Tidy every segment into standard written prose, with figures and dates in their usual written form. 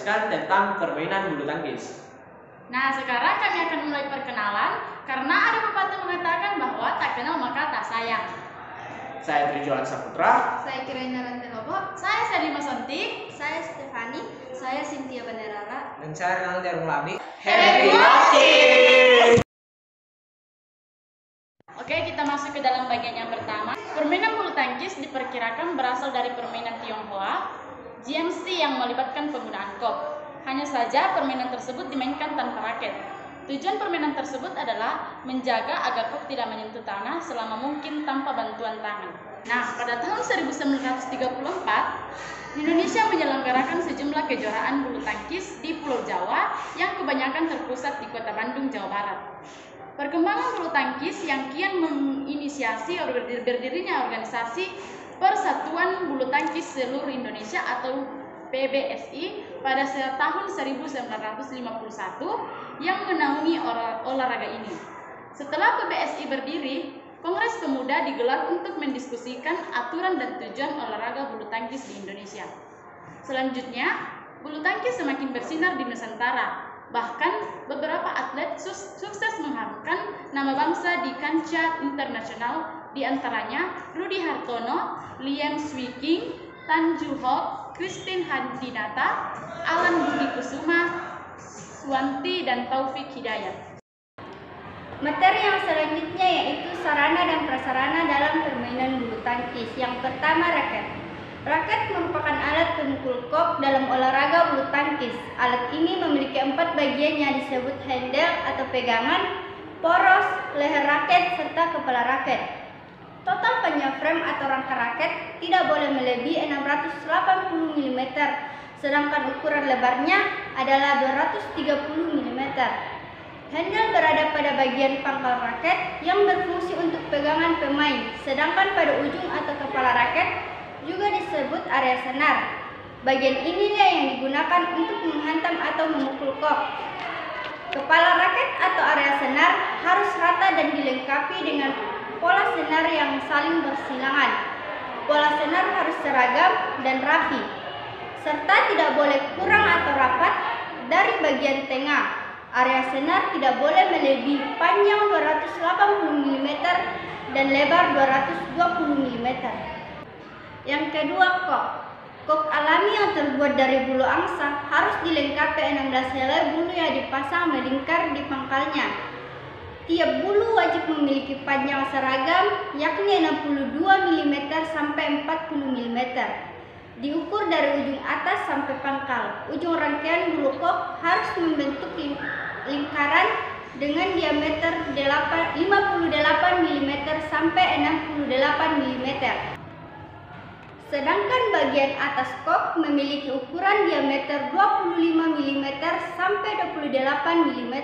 menjelaskan tentang permainan bulu tangkis. Nah, sekarang kami akan mulai perkenalan karena ada pepatah mengatakan bahwa tak kenal maka tak sayang. Saya Trijuan Saputra. Saya Kirana Rantelobo. Saya Salima Sonti. Saya Stefani. Saya Cynthia Banderara. Dan saya Renal Darulabi. Happy watching! Oke, kita masuk ke dalam bagian yang pertama. Permainan bulu tangkis diperkirakan berasal dari permainan Tionghoa, GMC yang melibatkan penggunaan kop. Hanya saja permainan tersebut dimainkan tanpa raket. Tujuan permainan tersebut adalah menjaga agar kop tidak menyentuh tanah selama mungkin tanpa bantuan tangan. Nah, pada tahun 1934, Indonesia menyelenggarakan sejumlah kejuaraan bulu tangkis di Pulau Jawa yang kebanyakan terpusat di Kota Bandung, Jawa Barat. Perkembangan bulu tangkis yang kian menginisiasi berdirinya organisasi Persatuan Bulu Tangkis Seluruh Indonesia atau PBSI pada tahun 1951 yang menaungi olahraga ini. Setelah PBSI berdiri, Kongres Pemuda digelar untuk mendiskusikan aturan dan tujuan olahraga bulu tangkis di Indonesia. Selanjutnya, bulu tangkis semakin bersinar di Nusantara. Bahkan beberapa atlet sukses mengharumkan nama bangsa di kancah internasional, di antaranya Rudy Hartono, Liam Swiking, Tan Joo Hock, Christine Handinata, Alan Budi Kusuma, Suwanti, dan Taufik Hidayat. Materi yang selanjutnya yaitu sarana dan prasarana dalam permainan bulu tangkis. Yang pertama, raket. Raket merupakan alat pemukul kop dalam olahraga bulu tangkis. Alat ini memiliki 4 bagian yang disebut handle atau pegangan, poros, leher raket, serta kepala raket. Total panjang frame atau rangka raket tidak boleh melebihi 680 mm, sedangkan ukuran lebarnya adalah 230 mm. Handle berada pada bagian pangkal raket yang berfungsi untuk pegangan pemain, sedangkan pada ujung atau kepala raket juga disebut area senar. Bagian inilah yang digunakan untuk menghantam atau memukul kop. Kepala raket atau area senar harus rata dan dilengkapi dengan pola senar yang saling bersilangan. Pola senar harus seragam dan rapi, serta tidak boleh kurang atau rapat dari bagian tengah. Area senar tidak boleh melebihi panjang 280 mm dan lebar 220 mm. Yang kedua, kop. Kop alami yang terbuat dari bulu angsa harus dilengkapi 16 helai bulu yang dipasang melingkar di pangkalnya. Tiap bulu wajib memiliki panjang seragam, yakni 62 mm sampai 40 mm. Diukur dari ujung atas sampai pangkal. Ujung rangkaian bulu kop harus membentuk lingkaran dengan diameter 58 mm sampai 68 mm. Sedangkan bagian atas kop memiliki ukuran diameter 25 mm sampai 28 mm.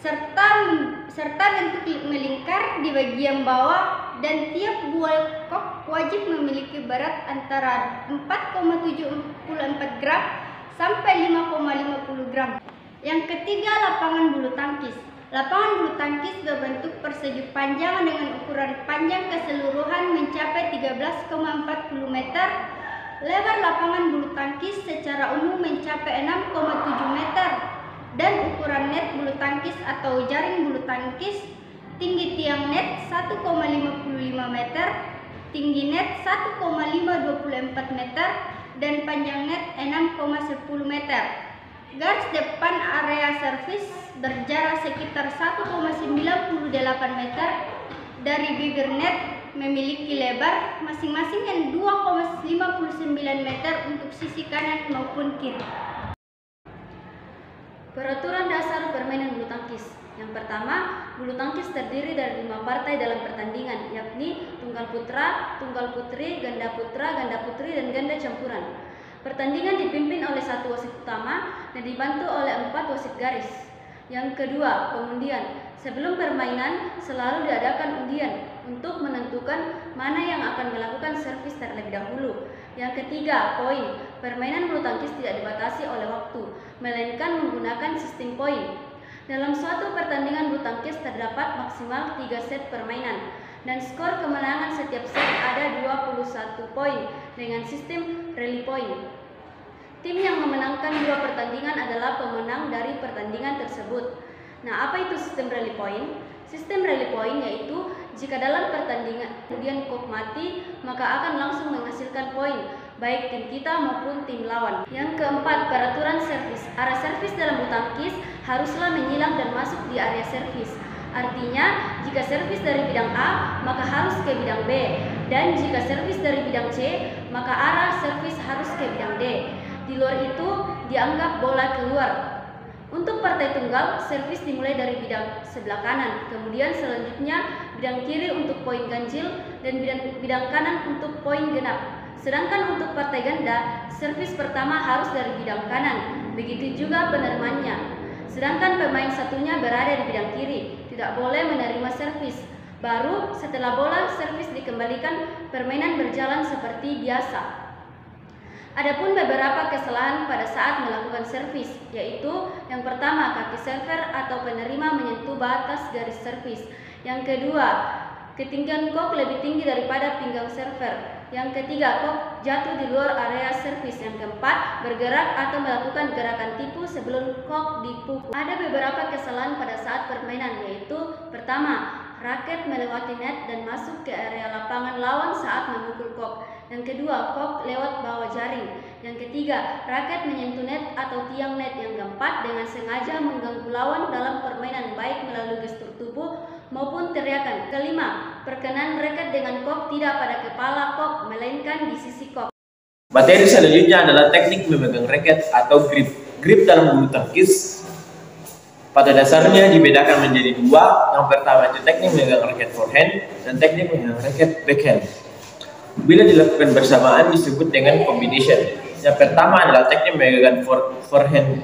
serta bentuk melingkar di bagian bawah, dan tiap buah kop wajib memiliki berat antara 4,74 gram sampai 5,50 gram. Yang ketiga, lapangan bulu tangkis. Lapangan bulu tangkis berbentuk persegi panjang dengan ukuran panjang keseluruhan mencapai 13,40 meter. Lebar lapangan bulu tangkis secara umum mencapai 6,7 meter. Dan ukuran net bulu tangkis atau jaring bulu tangkis, tinggi tiang net 1,55 meter, tinggi net 1,524 meter, dan panjang net 6,10 meter. Garis depan area servis berjarak sekitar 1,98 meter dari bibir net, memiliki lebar masing-masing yang 2,59 meter untuk sisi kanan maupun kiri. Peraturan dasar permainan bulu tangkis. Yang pertama, bulu tangkis terdiri dari 5 partai dalam pertandingan, yakni tunggal putra, tunggal putri, ganda putra, ganda putri, dan ganda campuran. Pertandingan dipimpin oleh 1 wasit utama dan dibantu oleh 4 wasit garis. Yang kedua, pengundian. Sebelum permainan, selalu diadakan undian untuk menentukan mana yang akan melakukan servis terlebih dahulu. Yang ketiga, poin. Permainan bulu tangkis tidak dibatasi oleh waktu, melainkan menggunakan sistem poin. Dalam suatu pertandingan bulu tangkis terdapat maksimal 3 set permainan, dan skor kemenangan setiap set ada 21 poin dengan sistem rally point. Tim yang memenangkan 2 pertandingan adalah pemenang dari pertandingan tersebut. Nah, apa itu sistem rally point? Sistem rally point yaitu jika dalam pertandingan kemudian kok mati, maka akan langsung menghasilkan poin, baik tim kita maupun tim lawan. Yang keempat, peraturan servis. Arah servis dalam bulu tangkis haruslah menyilang dan masuk di area servis. Artinya, jika servis dari bidang A, maka harus ke bidang B. Dan jika servis dari bidang C, maka arah servis harus ke bidang D. Di luar itu, dianggap bola keluar. Untuk partai tunggal, servis dimulai dari bidang sebelah kanan. Kemudian selanjutnya, bidang kiri untuk poin ganjil dan bidang kanan untuk poin genap. Sedangkan untuk partai ganda, servis pertama harus dari bidang kanan. Begitu juga penerimanya. Sedangkan pemain satunya berada di bidang kiri, tidak boleh menerima servis. Baru setelah bola servis dikembalikan, permainan berjalan seperti biasa. Adapun beberapa kesalahan pada saat melakukan servis, yaitu yang pertama, kaki server atau penerima menyentuh batas garis servis. Yang kedua, ketinggian kok lebih tinggi daripada pinggang server. Yang ketiga, kok jatuh di luar area servis. Yang keempat, bergerak atau melakukan gerakan tipu sebelum kok dipukul. Ada beberapa kesalahan pada saat permainan, yaitu pertama, raket melewati net dan masuk ke area lapangan lawan saat memukul kok. Yang kedua, kok lewat bawah jaring. Yang ketiga, raket menyentuh net atau tiang net. Yang keempat, dengan sengaja mengganggu lawan dalam permainan, baik melalui gestur tubuh maupun teriakan. Kelima, perkenan raket dengan kok tidak pada kepala kok, melainkan di sisi kok. Materi selanjutnya adalah teknik memegang raket atau grip. Grip dalam bulu tangkis pada dasarnya dibedakan menjadi dua. Yang pertama itu teknik memegang raket forehand dan teknik memegang raket backhand. Bila dilakukan bersamaan disebut dengan combination. Yang pertama adalah teknik memegang forehand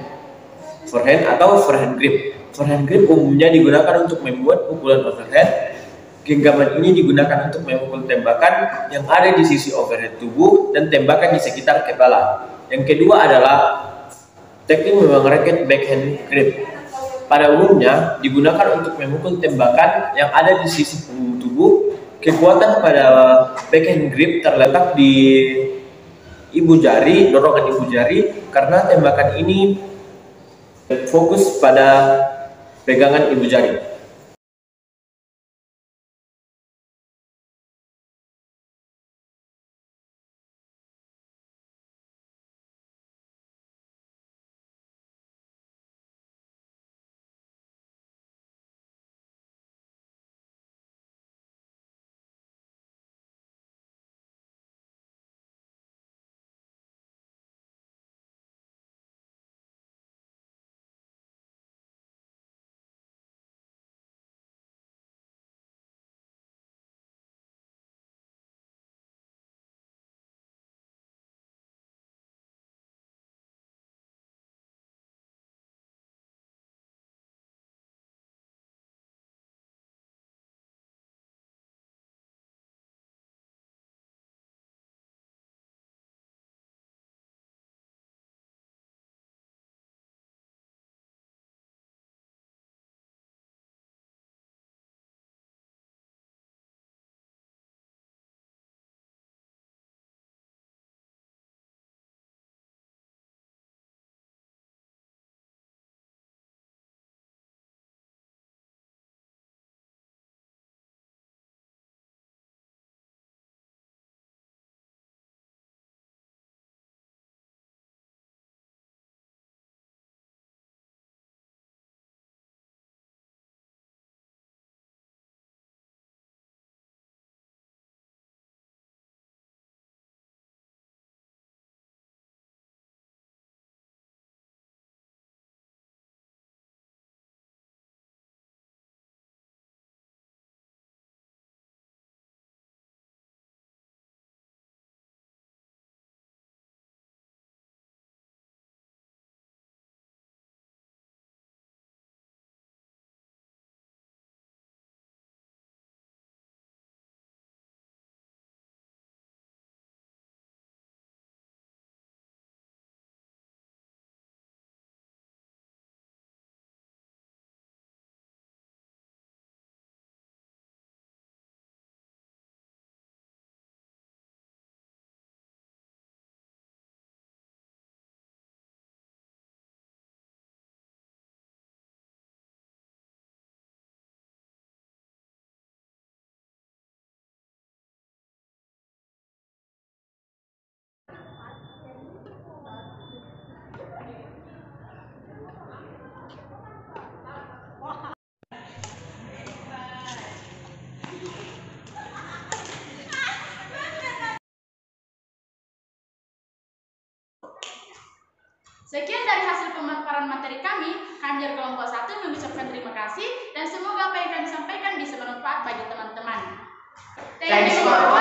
atau forehand grip. Forehand grip umumnya digunakan untuk membuat pukulan overhead. Genggaman ini digunakan untuk memukul tembakan yang ada di sisi overhead tubuh dan tembakan di sekitar kepala. Yang kedua adalah teknik memegang raket backhand grip. Pada umumnya digunakan untuk memukul tembakan yang ada di sisi punggung tubuh. Kekuatan pada backhand grip terletak di ibu jari, dorongan ibu jari, karena tembakan ini fokus pada pegangan ibu jari. dari hasil pemaparan materi kami dari kelompok 1 mengucapkan terima kasih dan semoga apa yang kami sampaikan bisa bermanfaat bagi teman-teman. Thank you for